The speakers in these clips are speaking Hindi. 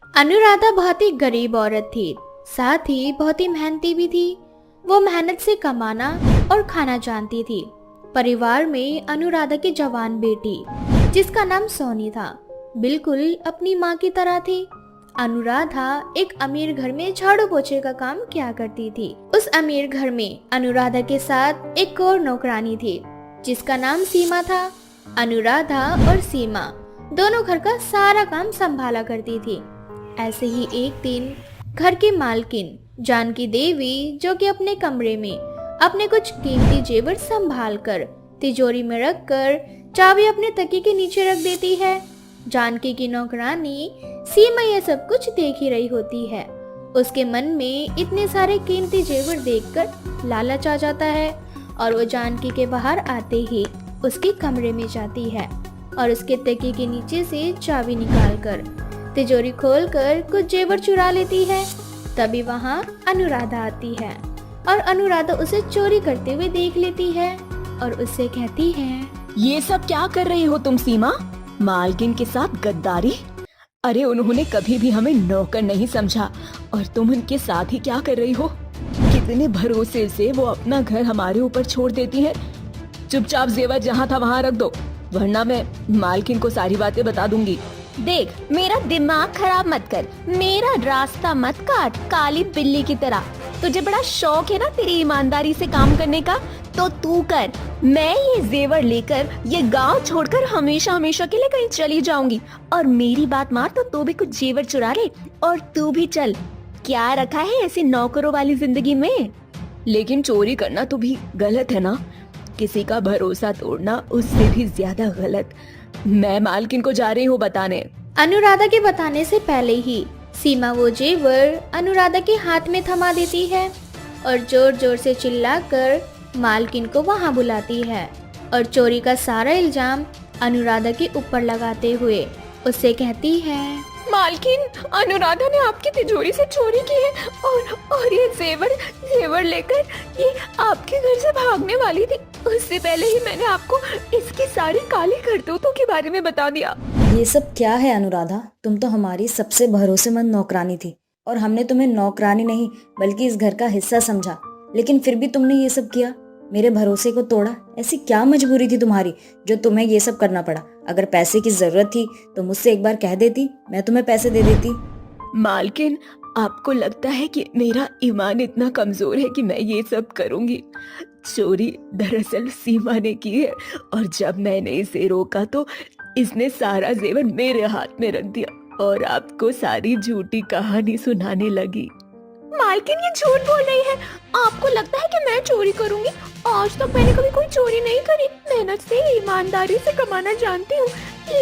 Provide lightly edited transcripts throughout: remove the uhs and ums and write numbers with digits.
अनुराधा बहुत ही गरीब औरत थी, साथ ही बहुत ही मेहनती भी थी। वो मेहनत से कमाना और खाना जानती थी। परिवार में अनुराधा की जवान बेटी, जिसका नाम सोनी था, बिल्कुल अपनी माँ की तरह थी। अनुराधा एक अमीर घर में झाड़ू पोछे का काम किया करती थी। उस अमीर घर में अनुराधा के साथ एक और नौकरानी थी, जिसका नाम सीमा था। अनुराधा और सीमा दोनों घर का सारा काम संभाला करती थी। ऐसे ही एक दिन घर की मालकिन जानकी देवी, जो कि अपने कमरे में अपने कुछ कीमती जेवर संभाल कर तिजोरी में रखकर चाबी अपने तकिए के नीचे रख देती है। जानकी की नौकरानी सीमा यह सब कुछ देख ही रही होती है। उसके मन में इतने सारे कीमती जेवर देखकर लालच आ जाता है और वो जानकी के बाहर आते ही उसके कमरे में जाती है और उसके तकिए के नीचे से चाबी निकालकर तिजोरी खोलकर कुछ जेवर चुरा लेती है। तभी वहाँ अनुराधा आती है और अनुराधा उसे चोरी करते हुए देख लेती है और उससे कहती है, ये सब क्या कर रही हो तुम सीमा? मालकिन के साथ गद्दारी? अरे उन्होंने कभी भी हमें नौकर नहीं समझा और तुम उनके साथ ही क्या कर रही हो? कितने भरोसे से वो अपना घर हमारे ऊपर छोड़ देती है। चुपचाप जेवर जहाँ था वहाँ रख दो, वरना मैं मालकिन को सारी बातें बता दूंगी। देख, मेरा दिमाग खराब मत कर, मेरा रास्ता मत काट काली बिल्ली की तरह। तुझे बड़ा शौक है ना तेरी ईमानदारी से काम करने का, तो तू कर। मैं ये जेवर लेकर ये गांव छोड़कर हमेशा हमेशा के लिए कहीं चली जाऊंगी। और मेरी बात मान तो तू भी कुछ जेवर चुरा ले और तू भी चल। क्या रखा है ऐसी नौकरों वाली जिंदगी में? लेकिन चोरी करना तो भी गलत है ना, किसी का भरोसा तोड़ना उससे भी ज्यादा गलत। मैं मालकिन को जा रही हूँ बताने। अनुराधा के बताने से पहले ही सीमा वो जेवर अनुराधा के हाथ में थमा देती है और जोर जोर से चिल्लाकर मालकिन को वहां बुलाती है और चोरी का सारा इल्जाम अनुराधा के ऊपर लगाते हुए उससे कहती है, मालकिन, अनुराधा ने आपकी तिजोरी से चोरी की है और ये जेवर लेकर ये आपके घर से भागने वाली थी। उससे पहले ही मैंने आपको इसकी सारी काली करतूतों के बारे में बता दिया। ये सब क्या है अनुराधा? तुम तो हमारी सबसे भरोसेमंद नौकरानी थी और हमने तुम्हें नौकरानी नहीं बल्कि इस घर का हिस्सा समझा, लेकिन फिर भी तुमने ये सब किया, मेरे भरोसे को तोड़ा। ऐसी क्या मजबूरी थी तुम्हारी जो तुम्हें ये सब करना पड़ा? अगर पैसे की जरूरत थी तो मुझसे एक बार कह देती, मैं तुम्हें पैसे दे देती। मालकिन, आपको लगता है कि मेरा ईमान इतना कमजोर है कि मैं ये सब करूंगी? चोरी दरअसल सीमा ने की है और जब मैंने इसे रोका तो इसने सारा जेवर मेरे हाथ में रख दिया और आपको सारी झूठी कहानी सुनाने लगी। मालकिन ये झूठ बोल रही है। आपको लगता है कि मैं चोरी करूंगी? आज तक मैंने कभी कोई चोरी नहीं करी। मेहनत से ईमानदारी से कमाना जानती हूँ,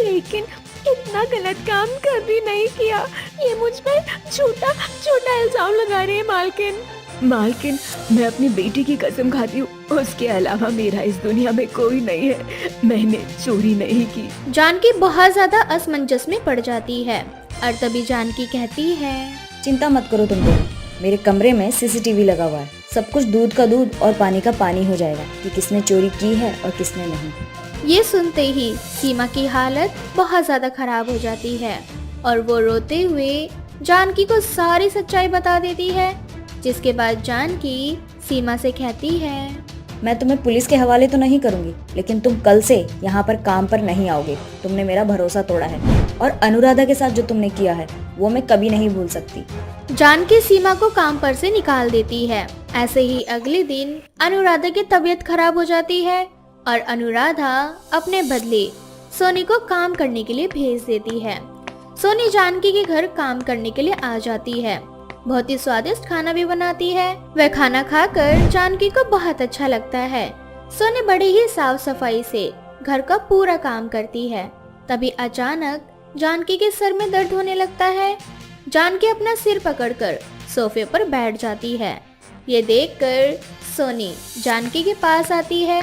लेकिन इतना गलत काम कभी नहीं किया। ये मुझ पर झूठा झूठा इल्जाम लगा रही है मालकिन। मालकिन, मैं अपनी बेटी की कसम खाती हूँ, उसके अलावा मेरा इस दुनिया में कोई नहीं है। मैंने चोरी नहीं की। जानकी बहुत ज्यादा असमंजस में पड़ जाती है और तभी जानकी कहती है, चिंता मत करो तुम दोनों, मेरे कमरे में सीसीटीवी लगा हुआ है। सब कुछ दूध का दूध और पानी का पानी हो जाएगा कि किसने चोरी की है और किसने नहीं। ये सुनते ही सीमा की हालत बहुत ज्यादा खराब हो जाती है और वो रोते हुए जानकी को सारी सच्चाई बता देती है। जिसके बाद जानकी सीमा से कहती है, मैं तुम्हें पुलिस के हवाले तो नहीं करूंगी, लेकिन तुम कल से यहाँ पर काम पर नहीं आओगे। तुमने मेरा भरोसा तोड़ा है और अनुराधा के साथ जो तुमने किया है वो मैं कभी नहीं भूल सकती। जानकी सीमा को काम पर से निकाल देती है। ऐसे ही अगले दिन अनुराधा की तबीयत खराब हो जाती है और अनुराधा अपने बदले सोनी को काम करने के लिए भेज देती है। सोनी जानकी के घर काम करने के लिए आ जाती है। बहुत ही स्वादिष्ट खाना भी बनाती है। वह खाना खाकर जानकी को बहुत अच्छा लगता है। सोनी बड़े ही साफ सफाई से घर का पूरा काम करती है। तभी अचानक जानकी के सर में दर्द होने लगता है। जानकी अपना सिर पकड़कर सोफे पर बैठ जाती है। ये देखकर सोनी जानकी के पास आती है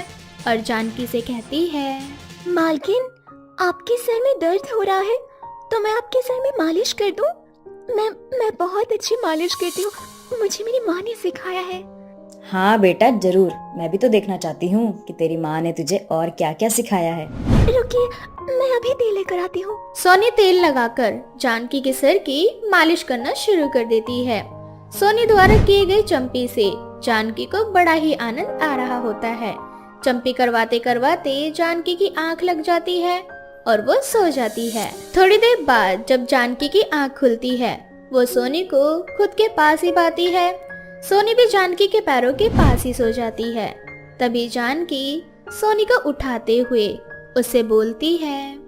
और जानकी से कहती है, मालकिन, आपके सर में दर्द हो रहा है तो मैं आपके सर में मालिश कर दूं? मैं बहुत अच्छी मालिश करती हूँ, मुझे मेरी माँ ने सिखाया है। हाँ बेटा जरूर, मैं भी तो देखना चाहती हूँ कि तेरी माँ ने तुझे और क्या क्या सिखाया है। रुकिए, मैं अभी तेल लेकर आती हूँ। सोनी तेल लगाकर जानकी के सिर की मालिश करना शुरू कर देती है। सोनी द्वारा किए गए चंपी से जानकी को बड़ा ही आनंद आ रहा होता है। चंपी करवाते करवाते जानकी की आंख लग जाती है और वो सो जाती है। थोड़ी देर बाद जब जानकी की आंख खुलती है, वो सोनी को खुद के पास ही पाती है। सोनी भी जानकी के पैरों के पास ही सो जाती है। तभी जानकी सोनी को उठाते हुए उससे बोलती है,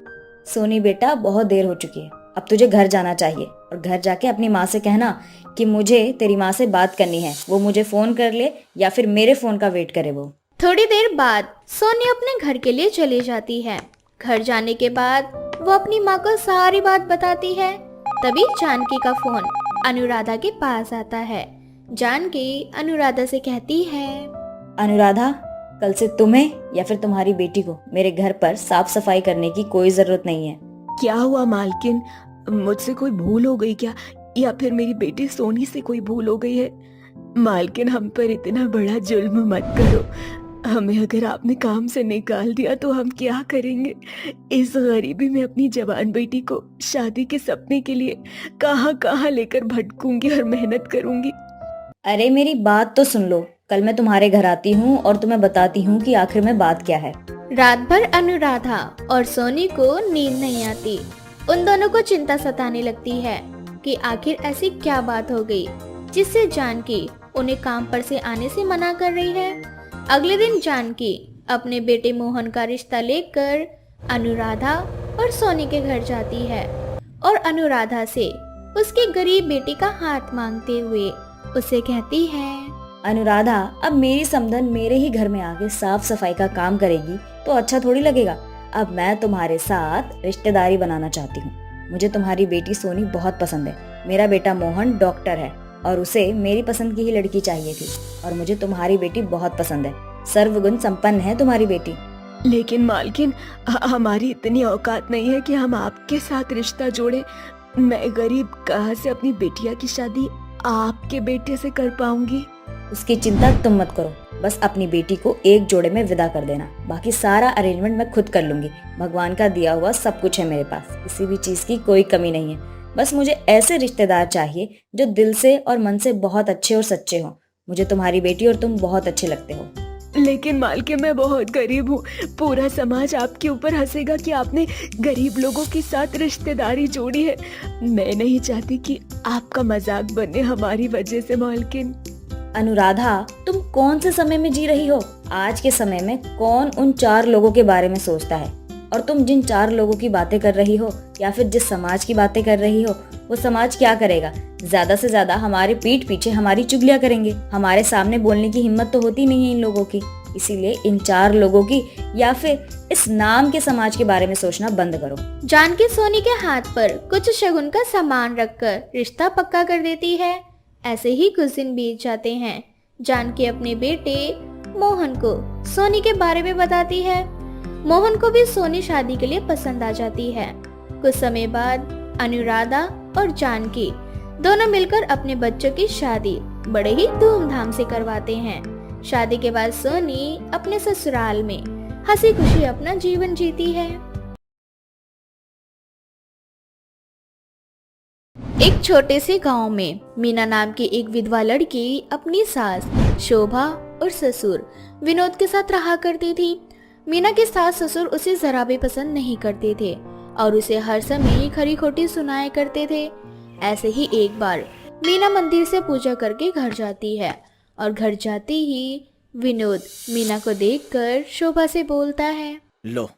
सोनी बेटा बहुत देर हो चुकी है, अब तुझे घर जाना चाहिए और घर जाके अपनी माँ से कहना कि मुझे तेरी माँ से बात करनी है, वो मुझे फोन कर ले या फिर मेरे फोन का वेट करे वो। थोड़ी देर बाद सोनी अपने घर के लिए चली जाती है। घर जाने के बाद वो अपनी माँ को सारी बात बताती है। तभी जानकी का फोन अनुराधा के पास आता है। जानकी अनुराधा से कहती है, अनुराधा, कल से तुम्हें या फिर तुम्हारी बेटी को मेरे घर पर साफ सफाई करने की कोई जरूरत नहीं है। क्या हुआ मालकिन, मुझसे कोई भूल हो गई क्या, या फिर मेरी बेटी सोनी से कोई भूल हो गई है? मालकिन हम पर इतना बड़ा जुल्म मत करो, हमें अगर आपने काम से निकाल दिया तो हम क्या करेंगे? इस गरीबी में अपनी जवान बेटी को शादी के सपने के लिए कहाँ कहाँ लेकर भटकूंगी और मेहनत करूंगी। अरे मेरी बात तो सुन लो, कल मैं तुम्हारे घर आती हूँ और तुम्हें बताती हूँ कि आखिर में बात क्या है। रात भर अनुराधा और सोनी को नींद नहीं आती। उन दोनों को चिंता सताने लगती है कि आखिर ऐसी क्या बात हो गई जिससे जानकी उन्हें काम पर से आने से मना कर रही है। अगले दिन जानकी अपने बेटे मोहन का रिश्ता लेकर अनुराधा और सोनी के घर जाती है और अनुराधा से उसकी गरीब बेटी का हाथ मांगते हुए उसे कहती है, अनुराधा, अब मेरी समधन मेरे ही घर में आके साफ सफाई का काम करेगी तो अच्छा थोड़ी लगेगा। अब मैं तुम्हारे साथ रिश्तेदारी बनाना चाहती हूँ। मुझे तुम्हारी बेटी सोनी बहुत पसंद है। मेरा बेटा मोहन डॉक्टर है और उसे मेरी पसंद की ही लड़की चाहिए थी और मुझे तुम्हारी बेटी बहुत पसंद है। सर्वगुण संपन्न है तुम्हारी बेटी। लेकिन मालकिन, हमारी इतनी औकात नहीं है कि हम आपके साथ रिश्ता जोड़े। मैं गरीब कहाँ से अपनी बेटिया की शादी आपके बेटे से कर पाऊंगी? उसकी चिंता तुम मत करो, बस अपनी बेटी को एक जोड़े में विदा कर देना। बाकी सारा अरेंजमेंट मैं खुद कर लूंगी। भगवान का दिया हुआ सब कुछ है मेरे पास, किसी भी चीज की कोई कमी नहीं है। बस मुझे ऐसे रिश्तेदार चाहिए जो दिल से और मन से बहुत अच्छे और सच्चे हो। मुझे तुम्हारी बेटी और तुम बहुत अच्छे लगते हो। लेकिन मालकिन, मैं बहुत गरीब हूँ। पूरा समाज आपके ऊपर हंसेगा कि आपने गरीब लोगों के साथ रिश्तेदारी जोड़ी है। मैं नहीं चाहती कि आपका मजाक बने हमारी वजह से मालकिन। अनुराधा, तुम कौन से समय में जी रही हो? आज के समय में कौन उन 4 लोगों के बारे में सोचता है? और तुम जिन 4 लोगों की बातें कर रही हो या फिर जिस समाज की बातें कर रही हो, वो समाज क्या करेगा? ज्यादा से ज्यादा हमारे पीठ पीछे हमारी चुगलियां करेंगे। हमारे सामने बोलने की हिम्मत तो होती नहीं है इन लोगों की। इसीलिए इन 4 लोगों की या फिर इस नाम के समाज के बारे में सोचना बंद करो। जानकी सोनी के हाथ पर कुछ शगुन का सामान रखकर रिश्ता पक्का कर देती है। ऐसे ही कुछ दिन बीत जाते हैं। जानकी अपने बेटे मोहन को सोनी के बारे में बताती है। मोहन को भी सोनी शादी के लिए पसंद आ जाती है। कुछ समय बाद अनुराधा और जानकी दोनों मिलकर अपने बच्चों की शादी बड़े ही धूमधाम से करवाते हैं। शादी के बाद सोनी अपने ससुराल में हंसी खुशी अपना जीवन जीती है। एक छोटे से गांव में मीना नाम की एक विधवा लड़की अपनी सास शोभा और ससुर विनोद के साथ रहा करती थी। मीना के सास ससुर उसे जरा भी पसंद नहीं करते थे और उसे हर समय खरी खोटी सुनाया करते थे। ऐसे ही एक बार मीना मंदिर से पूजा करके घर जाती है और घर जाते ही विनोद मीना को देखकर शोभा से बोलता है, लो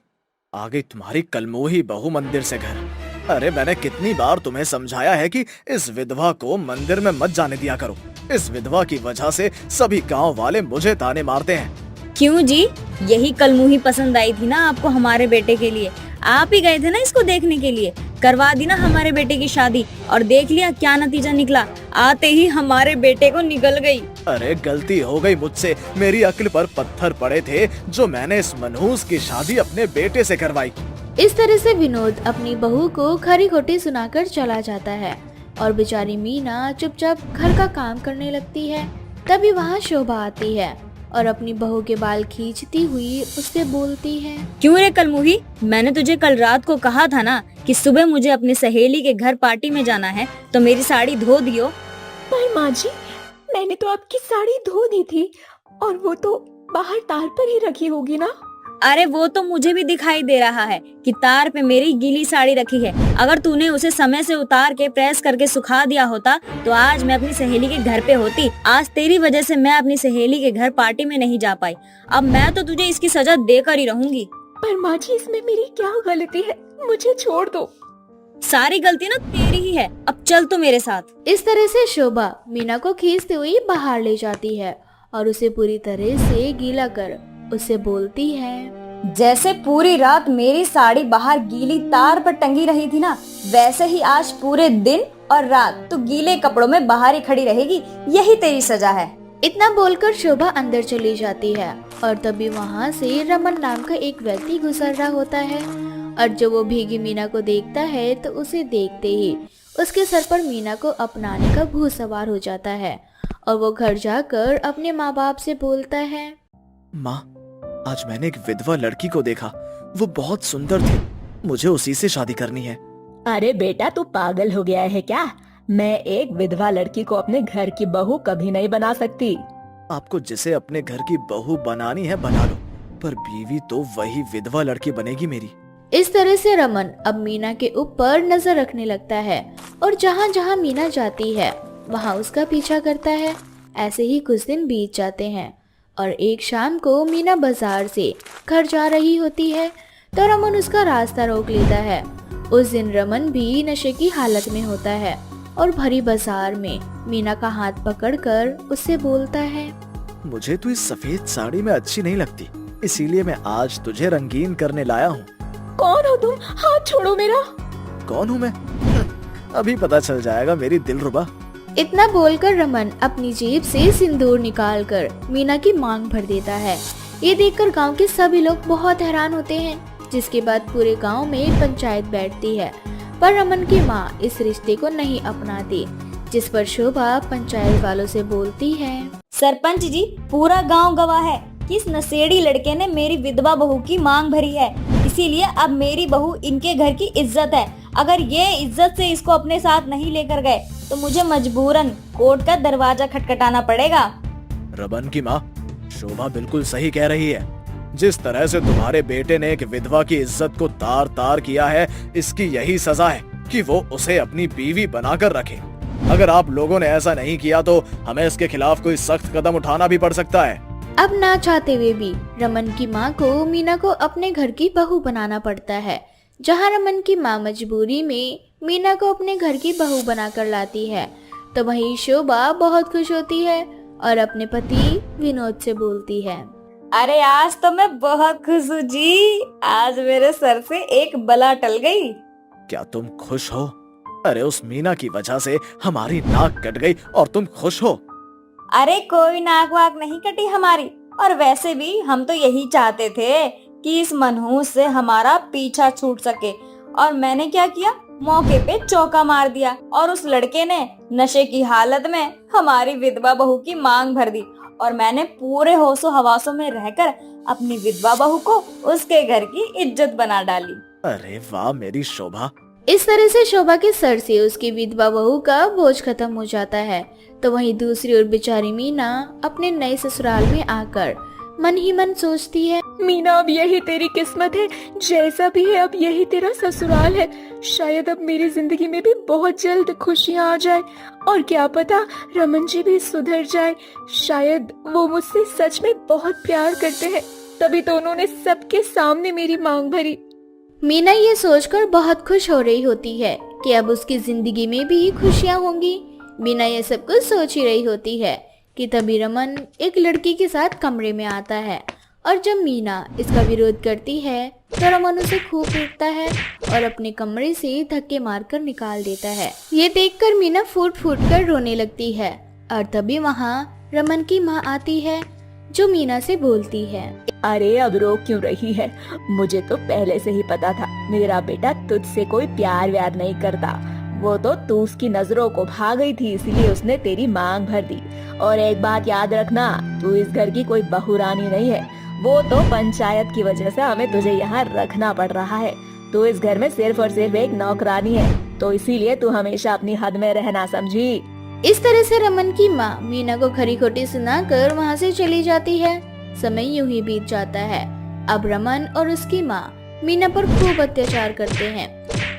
आ गई तुम्हारी कलमोही बहू मंदिर से घर। अरे मैंने कितनी बार तुम्हें समझाया है कि इस विधवा को मंदिर में मत जाने दिया करो। इस विधवा की वजह से सभी गांव वाले मुझे ताने मारते हैं। क्यों जी, यही कलमुही पसंद आई थी ना आपको हमारे बेटे के लिए? आप ही गए थे ना इसको देखने के लिए। करवा दी ना हमारे बेटे की शादी और देख लिया क्या नतीजा निकला। आते ही हमारे बेटे को निकल गई। अरे गलती हो गई मुझसे। मेरी अक्ल पर पत्थर पड़े थे जो मैंने इस मनहूस की शादी अपने बेटे से करवाई। इस तरह से विनोद अपनी बहू को खरी खोटी सुनाकर चला जाता है और बेचारी मीना चुपचाप घर का काम करने लगती है। तभी वहाँ शोभा आती है और अपनी बहू के बाल खींचती हुई उससे बोलती है। क्यों रे कलमुही, मैंने तुझे कल रात को कहा था ना कि सुबह मुझे अपनी सहेली के घर पार्टी में जाना है, तो मेरी साड़ी धो दियो। पर माँ जी, मैंने तो आपकी साड़ी धो दी थी और वो तो बाहर तार पर ही रखी होगी ना। अरे वो तो मुझे भी दिखाई दे रहा है कि तार पे मेरी गीली साड़ी रखी है। अगर तूने उसे समय से उतार के प्रेस करके सुखा दिया होता तो आज मैं अपनी सहेली के घर पे होती। आज तेरी वजह से मैं अपनी सहेली के घर पार्टी में नहीं जा पाई। अब मैं तो तुझे इसकी सजा देकर ही रहूंगी। पर माँ जी, इसमें मेरी क्या गलती है? मुझे छोड़ दो। सारी गलती ना तेरी ही है, अब चल तो मेरे साथ। इस तरह से शोभा मीना को खींचते हुए बाहर ले जाती है और उसे पूरी तरह से गीला कर उससे बोलती है। जैसे पूरी रात मेरी साड़ी बाहर गीली तार पर टंगी रही थी ना, वैसे ही आज पूरे दिन और रात तो गीले कपड़ों में बाहर ही खड़ी रहेगी। यही तेरी सजा है। इतना बोलकर शोभा अंदर चली जाती है और तभी वहाँ से रमन नाम का एक व्यक्ति गुजर रहा होता है और जब वो भीगी मीना को देखता है तो उसे देखते ही उसके सर पर मीना को अपनाने का भूत सवार हो जाता है और वो घर जाकर अपने माँ बाप से बोलता है। माँ, आज मैंने एक विधवा लड़की को देखा, वो बहुत सुंदर थी, मुझे उसी से शादी करनी है। अरे बेटा, तू पागल हो गया है क्या? मैं एक विधवा लड़की को अपने घर की बहू कभी नहीं बना सकती। आपको जिसे अपने घर की बहू बनानी है बना लो, पर बीवी तो वही विधवा लड़की बनेगी मेरी। इस तरह से रमन अब मीना के ऊपर नजर रखने लगता है और जहाँ जहाँ मीना जाती है वहाँ उसका पीछा करता है। ऐसे ही कुछ दिन बीत जाते हैं और एक शाम को मीना बाजार से घर जा रही होती है तो रमन उसका रास्ता रोक लेता है। उस दिन रमन भी नशे की हालत में होता है और भरी बाजार में मीना का हाथ पकड़कर उससे बोलता है। मुझे तो इस सफेद साड़ी में अच्छी नहीं लगती, इसीलिए मैं आज तुझे रंगीन करने लाया हूँ। कौन हो तुम? हाथ छोड़ो मेरा। कौन हूँ मैं? अभी पता चल जाएगा मेरी दिलरुबा। इतना बोलकर रमन अपनी जेब से सिंदूर निकालकर मीना की मांग भर देता है। ये देखकर गांव के सभी लोग बहुत हैरान होते हैं, जिसके बाद पूरे गांव में पंचायत बैठती है, पर रमन की माँ इस रिश्ते को नहीं अपनाती, जिस पर शोभा पंचायत वालों से बोलती है। सरपंच जी, पूरा गांव गवाह है कि इस नशेड़ी लड़के ने मेरी विधवा बहू की मांग भरी है, इसीलिए अब मेरी बहू इनके घर की इज्जत है। अगर ये इज्जत से इसको अपने साथ नहीं लेकर गए तो मुझे मजबूरन कोर्ट का दरवाजा खटखटाना पड़ेगा। रमन की माँ, शोभा बिल्कुल सही कह रही है। जिस तरह से तुम्हारे बेटे ने एक विधवा की इज्जत को तार तार किया है, इसकी यही सजा है कि वो उसे अपनी बीवी बनाकर रखे। अगर आप लोगों ने ऐसा नहीं किया तो हमें इसके खिलाफ कोई सख्त कदम उठाना भी पड़ सकता है। अब ना चाहते हुए भी रमन की माँ को मीना को अपने घर की बहू बनाना पड़ता है, जहाँ रमन की माँ मजबूरी में मीना को अपने घर की बहू बनाकर लाती है। तो वहीं शोभा बहुत खुश होती है और अपने पति विनोद से बोलती है। अरे आज तो मैं बहुत खुश हूँ जी, आज मेरे सर से एक बला टल गई। क्या तुम खुश हो? अरे उस मीना की वजह से हमारी नाक कट गई और तुम खुश हो? अरे कोई नाक वाक नहीं कटी हमारी, और वैसे भी हम तो यही चाहते थे कि इस मनहूस से हमारा पीछा छूट सके। और मैंने क्या किया, मौके पे चौका मार दिया और उस लड़के ने नशे की हालत में हमारी विधवा बहू की मांग भर दी और मैंने पूरे होशो हवासों में रहकर अपनी विधवा बहू को उसके घर की इज्जत बना डाली। अरे वाह मेरी शोभा। इस तरह से शोभा के सर से उसकी विधवा बहू का बोझ खत्म हो जाता है। तो वहीं दूसरी ओर बेचारी मीना अपने नए ससुराल में आकर मन ही मन सोचती है। मीना, अब यही तेरी किस्मत है, जैसा भी है अब यही तेरा ससुराल है। शायद अब मेरी जिंदगी में भी बहुत जल्द खुशियाँ आ जाए और क्या पता रमन जी भी सुधर जाए। शायद वो मुझसे सच में बहुत प्यार करते हैं, तभी तो उन्होंने सबके सामने मेरी मांग भरी। मीना ये सोचकर बहुत खुश हो रही होती है कि अब उसकी जिंदगी में भी खुशियाँ होंगी। मीना ये सब कुछ सोच ही रही होती है कि तभी रमन एक लड़की के साथ कमरे में आता है और जब मीना इसका विरोध करती है तो रमन उसे खूब पीटता है और अपने कमरे से धक्के मारकर निकाल देता है। ये देखकर मीना फूट फूट कर रोने लगती है और तभी वहाँ रमन की माँ आती है जो मीना से बोलती है। अरे अब रो क्यों रही है? मुझे तो पहले से ही पता था मेरा बेटा तुझसे कोई प्यार व्यार नहीं करता। वो तो तू उसकी नजरों को भा गई थी, इसलिए उसने तेरी मांग भर दी। और एक बात याद रखना, तू इस घर की कोई बहू रानी नहीं है, वो तो पंचायत की वजह से हमें तुझे यहाँ रखना पड़ रहा है। तू इस घर में सिर्फ और सिर्फ एक नौकरानी है, तो इसीलिए तू हमेशा अपनी हद में रहना, समझी। इस तरह से रमन की माँ मीना को खरी खोटी सुनाकर वहाँ से चली जाती है। समय यूं ही बीत जाता है। अब रमन और उसकी माँ मीना पर खूब अत्याचार करते हैं।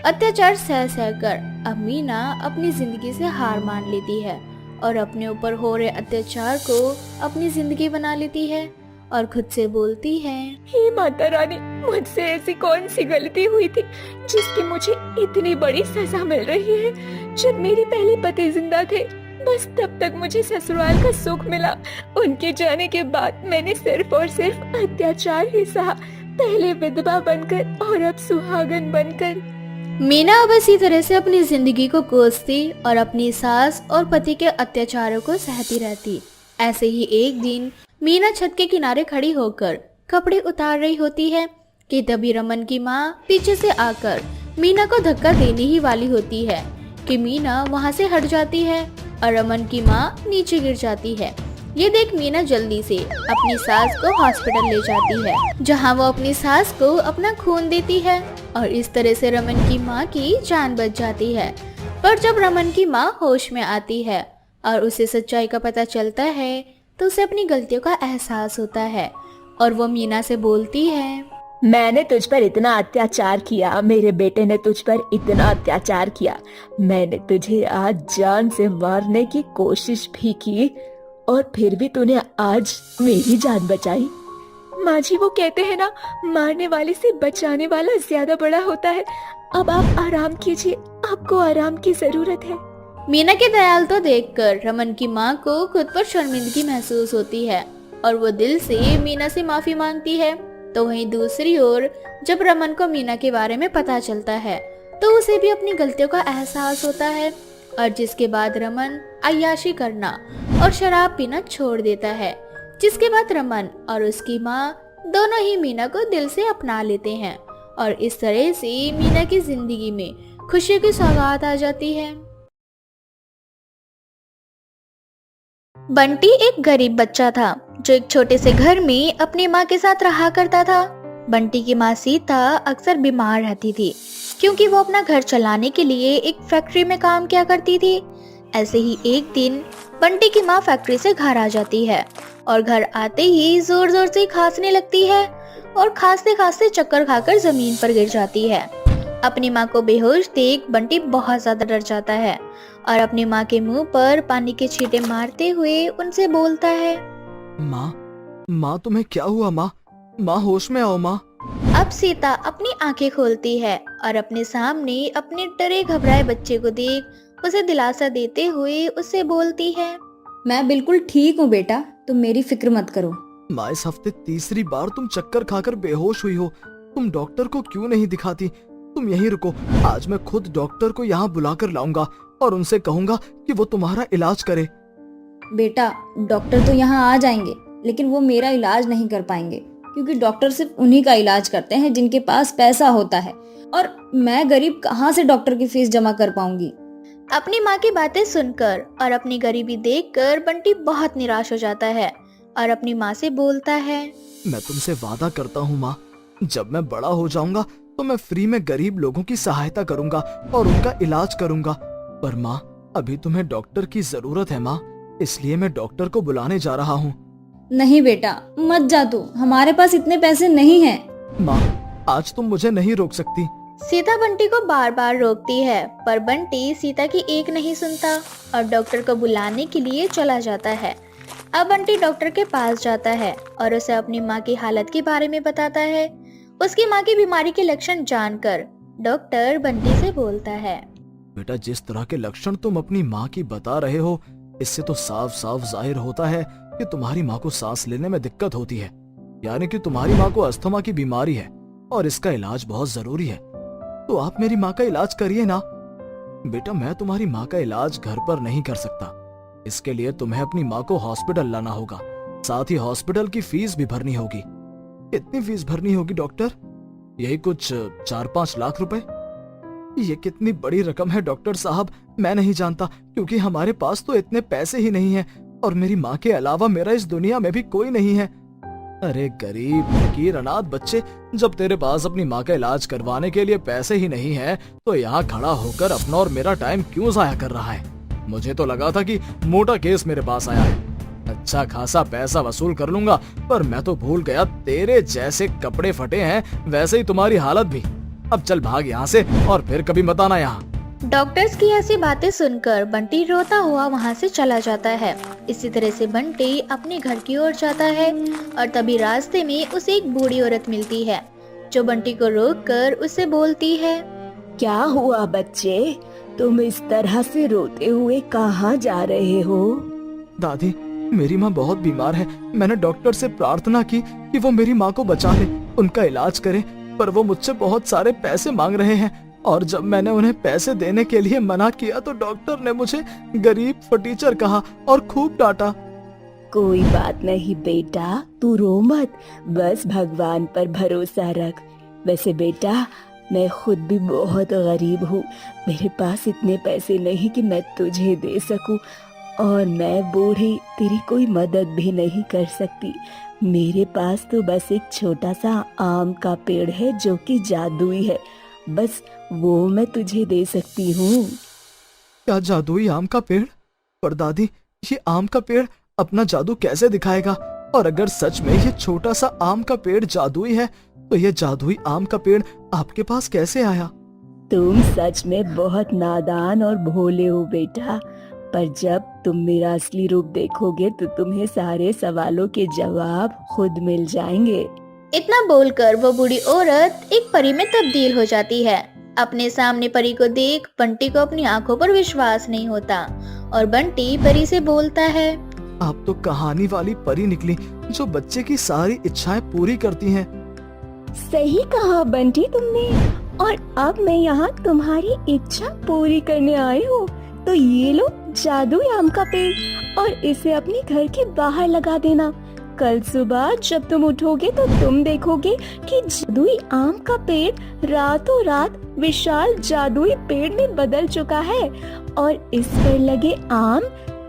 अत्याचार सह सह कर अब मीना अपनी जिंदगी से हार मान लेती है और अपने ऊपर हो रहे अत्याचार को अपनी जिंदगी बना लेती है और खुद से बोलती है, हे माता रानी, मुझसे ऐसी कौन सी गलती हुई थी जिसकी मुझे इतनी बड़ी सजा मिल रही है। जब मेरे पहले पति जिंदा थे, बस तब तक मुझे ससुराल का सुख मिला। उनके जाने के बाद मैंने सिर्फ और सिर्फ अत्याचार ही सहा, पहले विधवा बनकर और अब सुहागन बनकर। मीना अब इसी तरह से अपनी जिंदगी को कोसती और अपनी सास और पति के अत्याचारों को सहती रहती। ऐसे ही एक दिन मीना छत के किनारे खड़ी होकर कपड़े उतार रही होती है कि तभी रमन की माँ पीछे से आकर मीना को धक्का देने ही वाली होती है कि मीना वहाँ से हट जाती है और रमन की माँ नीचे गिर जाती है। ये देख मीना जल्दी से अपनी सास को हॉस्पिटल ले जाती है, जहाँ वो अपनी सास को अपना खून देती है और इस तरह से रमन की माँ की जान बच जाती है। पर जब रमन की माँ होश में आती है और उसे सच्चाई का पता चलता है तो उसे अपनी गलतियों का एहसास होता है और वो मीना से बोलती है, मैंने तुझ पर इतना अत्याचार किया, मेरे बेटे ने तुझ पर इतना अत्याचार किया, मैंने तुझे आज जान से मारने की कोशिश भी की और फिर भी तूने आज मेरी जान बचाई। माँ जी, वो कहते हैं ना, मारने वाले से बचाने वाला ज्यादा बड़ा होता है। अब आप आराम कीजिए, आपको आराम की जरूरत है। मीना के दयालुता देखकर रमन की माँ को खुद पर शर्मिंदगी महसूस होती है और वो दिल से मीना से माफी मांगती है। तो वहीं दूसरी ओर जब रमन को मीना के बारे में पता चलता है तो उसे भी अपनी गलतियों का एहसास होता है और जिसके बाद रमन अय्याशी करना और शराब पीना छोड़ देता है। जिसके बाद रमन और उसकी माँ दोनों ही मीना को दिल से अपना लेते हैं और इस तरह से मीना की जिंदगी में खुशी की सौगात आ जाती है। बंटी एक गरीब बच्चा था जो एक छोटे से घर में अपनी माँ के साथ रहा करता था। बंटी की माँ सीता अक्सर बीमार रहती थी क्योंकि वो अपना घर चलाने के लिए एक फैक्ट्री में काम किया करती थी। ऐसे ही एक दिन बंटी की माँ फैक्ट्री से घर आ जाती है और घर आते ही जोर जोर से खांसने लगती है और खांसते खांसते चक्कर खाकर जमीन पर गिर जाती है। अपनी माँ को बेहोश देख बंटी बहुत ज्यादा डर जाता है और अपनी माँ के मुंह पर पानी के छींटे मारते हुए उनसे बोलता है, माँ तुम्हें क्या हुआ? माँ होश में आओ माँ। अब सीता अपनी आंखें खोलती है और अपने सामने अपने डरे घबराए बच्चे को देख उसे दिलासा देते हुए उससे बोलती है, मैं बिल्कुल ठीक हूँ बेटा, तुम मेरी फिक्र मत करो। माँ, इस हफ्ते तीसरी बार तुम चक्कर खाकर बेहोश हुई हो। तुम डॉक्टर को क्यों नहीं दिखाती? तुम यहीं रुको, आज मैं खुद डॉक्टर को यहाँ बुलाकर लाऊंगा और उनसे कहूँगा कि वो तुम्हारा इलाज करे। बेटा, डॉक्टर तो यहाँ आ जाएंगे लेकिन वो मेरा इलाज नहीं कर पाएंगे क्योंकि डॉक्टर सिर्फ उन्हीं का इलाज करते हैं जिनके पास पैसा होता है और मैं गरीब कहाँ से डॉक्टर की फीस जमा कर पाऊंगी। अपनी माँ की बातें सुनकर और अपनी गरीबी देखकर बंटी बहुत निराश हो जाता है और अपनी माँ से बोलता है, मैं तुमसे वादा करता हूँ माँ, जब मैं बड़ा हो जाऊंगा तो मैं फ्री में गरीब लोगों की सहायता करूंगा और उनका इलाज करूंगा। पर माँ, अभी तुम्हें डॉक्टर की जरूरत है माँ, इसलिए मैं डॉक्टर को बुलाने जा रहा हूँ। नहीं बेटा, मत जा तू, हमारे पास इतने पैसे नहीं हैं। माँ, आज तुम मुझे नहीं रोक सकती। सीता बंटी को बार बार रोकती है पर बंटी सीता की एक नहीं सुनता और डॉक्टर को बुलाने के लिए चला जाता है। अब बंटी डॉक्टर के पास जाता है और उसे अपनी माँ की हालत के बारे में बताता है। उसकी माँ की बीमारी के लक्षण जानकर डॉक्टर बंटी से बोलता है, बेटा, जिस तरह के लक्षण तुम अपनी माँ की बता रहे हो, इससे तो साफ साफ जाहिर होता है कि तुम्हारी माँ को सांस लेने में दिक्कत होती है, यानी कि तुम्हारी माँ को अस्थमा की बीमारी है और इसका इलाज बहुत जरूरी है। तो आप मेरी माँ का इलाज करिए ना। बेटा, मैं तुम्हारी माँ का इलाज घर पर नहीं कर सकता, इसके लिए तुम्हें अपनी माँ को हॉस्पिटल लाना होगा, साथ ही हॉस्पिटल की फीस भी भरनी होगी। कितनी फीस भरनी होगी डॉक्टर? यही कुछ 4-5 लाख रुपए। ये कितनी बड़ी रकम है डॉक्टर साहब, मैं नहीं जानता, क्योंकि हमारे पास तो इतने पैसे ही नहीं हैं और मेरी माँ के अलावा मेरा इस दुनिया में भी कोई नहीं है। अरे गरीब फकीर अनाथ बच्चे, जब तेरे पास अपनी माँ का इलाज करवाने के लिए पैसे ही नहीं है तो यहाँ खड़ा होकर अपना और मेरा टाइम क्यों जाया कर रहा है? मुझे तो लगा था कि मोटा केस मेरे पास आया है, अच्छा खासा पैसा वसूल कर लूंगा, पर मैं तो भूल गया तेरे जैसे कपड़े फटे हैं वैसे ही तुम्हारी हालत भी। अब चल भाग यहाँ से और फिर कभी मत आना यहाँ। डॉक्टर्स की ऐसी बातें सुनकर बंटी रोता हुआ वहाँ से चला जाता है। इसी तरह से बंटी अपने घर की ओर जाता है और तभी रास्ते में उसे एक बूढ़ी औरत मिलती है जो बंटी को रोककर उससे बोलती है, क्या हुआ बच्चे, तुम इस तरह से रोते हुए कहाँ जा रहे हो? दादी, मेरी माँ बहुत बीमार है। मैंने डॉक्टर से प्रार्थना की कि वो मेरी माँ को बचा ले, उनका इलाज करे, पर वो मुझसे बहुत सारे पैसे मांग रहे हैं और जब मैंने उन्हें पैसे देने के लिए मना किया तो डॉक्टर ने मुझे गरीब फटीचर कहा और खूब डांटा। कोई बात नहीं बेटा, तू रो मत, बस भगवान पर भरोसा रख। वैसे बेटा, मैं खुद भी बहुत गरीब हूँ, मेरे पास इतने पैसे नहीं कि मैं तुझे दे सकूं और मैं बूढ़ी तेरी कोई मदद भी नहीं कर सकती। मेरे पास तो बस एक छोटा सा आम का पेड़ है जो कि जादुई है, बस वो मैं तुझे दे सकती हूँ। क्या जादुई आम का पेड़? पर दादी, ये आम का पेड़ अपना जादू कैसे दिखाएगा? और अगर सच में ये छोटा सा आम का पेड़ जादुई है तो ये जादुई आम का पेड़ आपके पास कैसे आया? तुम सच में बहुत नादान और भोले हो बेटा, पर जब तुम मेरा असली रूप देखोगे तो तुम्हें सारे सवालों के जवाब खुद मिल जाएंगे। इतना बोलकर वो बूढ़ी औरत एक परी में तब्दील हो जाती है। अपने सामने परी को देख बंटी को अपनी आंखों पर विश्वास नहीं होता और बंटी परी से बोलता है, आप तो कहानी वाली परी निकली जो बच्चे की सारी इच्छाएं पूरी करती हैं। सही कहा बंटी तुमने, और अब मैं यहाँ तुम्हारी इच्छा पूरी करने आई हूँ। तो ये लो जादुई आम का पेड़ और इसे अपने घर के बाहर लगा देना। कल सुबह जब तुम उठोगे तो तुम देखोगे कि जादुई आम का पेड़ रातों रात विशाल जादुई पेड़ में बदल चुका है और इस पर लगे आम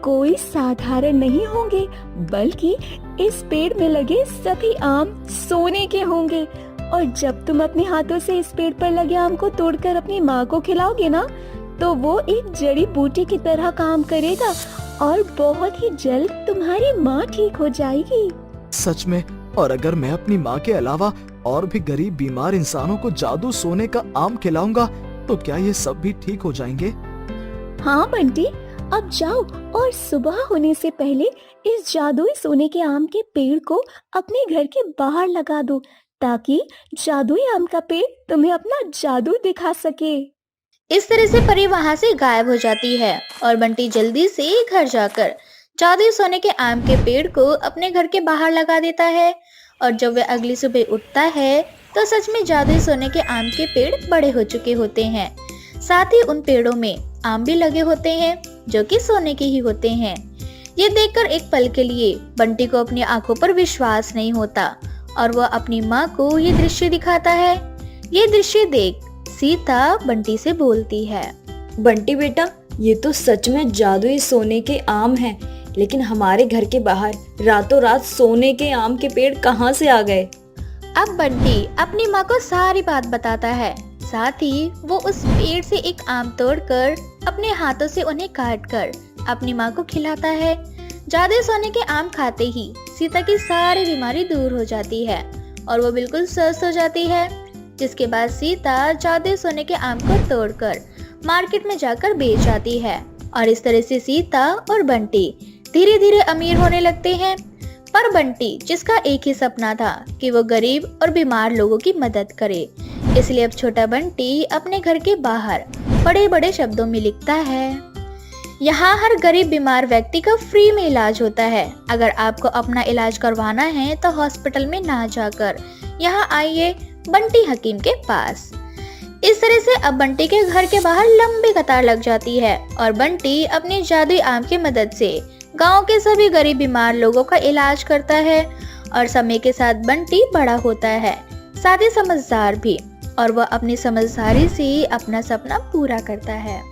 कोई साधारण नहीं होंगे, बल्कि इस पेड़ में लगे सभी आम सोने के होंगे। और जब तुम अपने हाथों से इस पेड़ पर लगे आम को तोड़कर अपनी माँ को खिलाओगे ना, तो वो एक जड़ी बूटी की तरह काम करेगा और बहुत ही जल्द तुम्हारी माँ ठीक हो जाएगी। सच में? और अगर मैं अपनी माँ के अलावा और भी गरीब बीमार इंसानों को जादू सोने का आम खिलाऊंगा तो क्या ये सब भी ठीक हो जाएंगे? हाँ बंटी, अब जाओ और सुबह होने से पहले इस जादुई सोने के आम के पेड़ को अपने घर के बाहर लगा दो, ताकि जादुई आम का पेड़ तुम्हें अपना जादू दिखा सके। इस तरह से परी वहाँ से गायब हो जाती है और बंटी जल्दी से घर जाकर जादुई सोने के आम के पेड़ को अपने घर के बाहर लगा देता है। और जब वह अगली सुबह उठता है तो सच में जादुई सोने के आम के पेड़ बड़े हो चुके होते हैं, साथ ही उन पेड़ों में आम भी लगे होते हैं जो कि सोने के ही होते हैं। ये देखकर एक पल के लिए बंटी को अपनी आंखों पर विश्वास नहीं होता और वह अपनी माँ को ये दृश्य दिखाता है। ये दृश्य देख सीता बंटी से बोलती है, बंटी बेटा, ये तो सच में जादुई सोने के आम हैं, लेकिन हमारे घर के बाहर रातों रात सोने के आम के पेड़ कहाँ से आ गए? अब बंटी अपनी माँ को सारी बात बताता है, साथ ही वो उस पेड़ से एक आम तोड़कर अपने हाथों से उन्हें काटकर अपनी माँ को खिलाता है। जादुई सोने के आम खाते ही सीता की सारी बीमारी दूर हो जाती है और वो बिल्कुल स्वस्थ हो जाती है। जिसके बाद सीता जादुई सोने के आम को तोड़कर मार्केट में जाकर बेच आती है और इस तरह से सीता और बंटी धीरे धीरे अमीर होने लगते हैं। पर बंटी, जिसका एक ही सपना था कि वो गरीब और बीमार लोगों की मदद करे, इसलिए अब छोटा बंटी अपने घर के बाहर बड़े बड़े शब्दों में लिखता है, यहाँ हर गरीब बीमार व्यक्ति का फ्री में इलाज होता है। अगर आपको अपना इलाज करवाना है तो हॉस्पिटल में ना जाकर यहाँ आइए बंटी हकीम के पास। इस तरह से अब बंटी के घर के बाहर लंबी कतार लग जाती है और बंटी अपने जादुई आम की मदद से गांव के सभी गरीब बीमार लोगों का इलाज करता है। और समय के साथ बंटी बड़ा होता है, साथ ही समझदार भी, और वह अपनी समझदारी से अपना सपना पूरा करता है।